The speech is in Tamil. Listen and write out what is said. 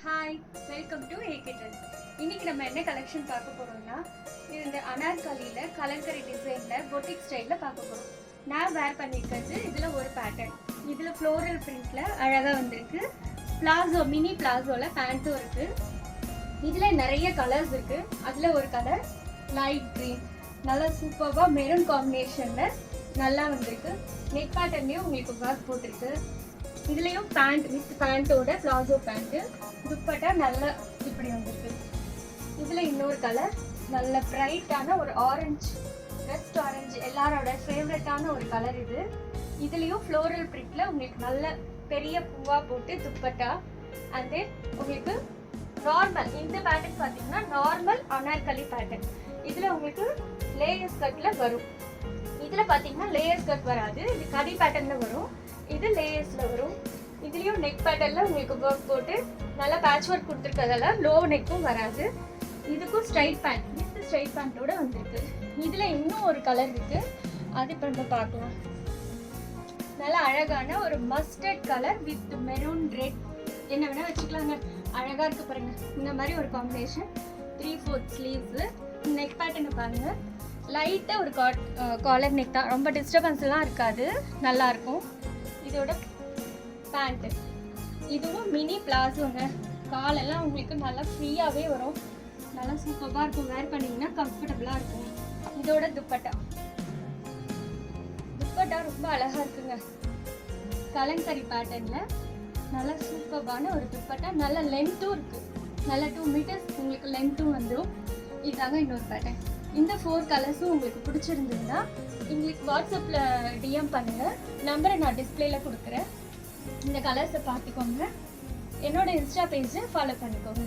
Hi, welcome to ஏகேடன். இன்னைக்கு நம்ம என்ன கலெக்ஷன் பார்க்க போறோம்னா, இது இந்த அனார்கலியில கலங்கரி டிசைன்ல பொட்டிக் ஸ்டைல்ல பார்க்க போறோம். நான் வேர் பண்ணிருக்கிறது இதுல ஒரு பேட்டர்ன். இதுல ஃப்ளோரல் பிரிண்ட்ல அழகா வந்திருக்கு. பிளாசோ, மினி பிளாசோல பேண்ட்டும் இருக்கு. இதுல நிறைய கலர்ஸ் இருக்கு. அதுல ஒரு கலர் லைட் கிரீன், நல்லா சூப்பர்வா மெரூன் காம்பினேஷன்ல நல்லா வந்திருக்கு. நெக் பேட்டர்ன்லயும் உங்களுக்கு ஒர்க் போட்டிருக்கு. இதுலயும் பேண்ட் வித் பேண்டோட பிளாசோ பேண்ட், துப்பட்டா நல்லா இப்படி வந்திருக்கு. இதுல இன்னொரு கலர் நல்ல பிரைட்டான ஒரு ஆரஞ்சு, ரெஸ்ட் ஆரஞ்சு, எல்லாரோட ஃபேவரட்டான ஒரு கலர் இது. இதுலயும் ஃப்ளோரல் பிரிண்ட்ல உங்களுக்கு நல்ல பெரிய பூவா போட்டு துப்பட்டா. அண்ட் தென் உங்களுக்கு நார்மல், இந்த பேட்டர்ன் பார்த்தீங்கன்னா நார்மல் அனார்கலி பேட்டர்ன். இதுல உங்களுக்கு லேயர்ஸ் கட்ல வரும். இதுல பாத்தீங்கன்னா லேயர்ஸ் கட் வராது, இது கடி பேட்டர்ன்ல வரும். இது லேயர்ஸ்ல வரும். இதுலயும் நெக் பேட்டர்ன்ல உங்களுக்கு ஒர்க் போட்டு நல்லா பேட்ச் ஒர்க் கொடுத்துருக்கதால லோ நெக்கும் வராது. இதுக்கும் ஸ்ட்ரைட் பேண்ட், வித் ஸ்ட்ரைட் பேண்டோட வந்திருக்கு. இதுல இன்னும் ஒரு கலர் இருக்கு, அது இப்போ நம்ம பார்க்கலாம். நல்லா அழகான ஒரு mustard colour with maroon red, என்ன வேணா வச்சுக்கலாங்க. அழகா இருக்கு பாருங்க. இந்த மாதிரி ஒரு காம்பினேஷன். 3/4 ஸ்லீவ்ஸ். நெக் பேட்டர்னை பாருங்க, லைட்டா ஒரு காலர் நெக் தான், ரொம்ப டிஸ்டர்பன்ஸ் எல்லாம் இருக்காது, நல்லா இருக்கும். இதோட பேண்ட், இதுவும் மினி பிளாசோங்க. காலெல்லாம் உங்களுக்கு நல்லா ஃப்ரீயாவே வரும், நல்லா சூப்பராக இருக்கும். வேர் பண்ணீங்கன்னா கம்ஃபர்டபுளா இருக்கும். இதோட துப்பட்டா, துப்பட்டா ரொம்ப அழகா இருக்குங்க. கலங்கரி பேட்டர்ன்ல நல்லா சூப்பரான ஒரு துப்பட்டா, நல்ல லென்த்தும் இருக்கு. நல்லா 2 மீட்டர்ஸ் உங்களுக்கு லென்த்தும் வந்துடும். இதாங்க இன்னொரு பேட்டர்ன். இந்த 4 கலர்ஸும் உங்களுக்கு பிடிச்சிருந்ததுன்னா எங்களுக்கு வாட்ஸ்அப்பில் டிஎம் பண்ணுங்கள். நம்பரை நான் டிஸ்பிளேல கொடுக்குறேன். இந்த கலர்ஸை பார்த்துக்கோங்க. என்னோட இன்ஸ்டா பேஜை ஃபாலோ பண்ணிக்கோங்க.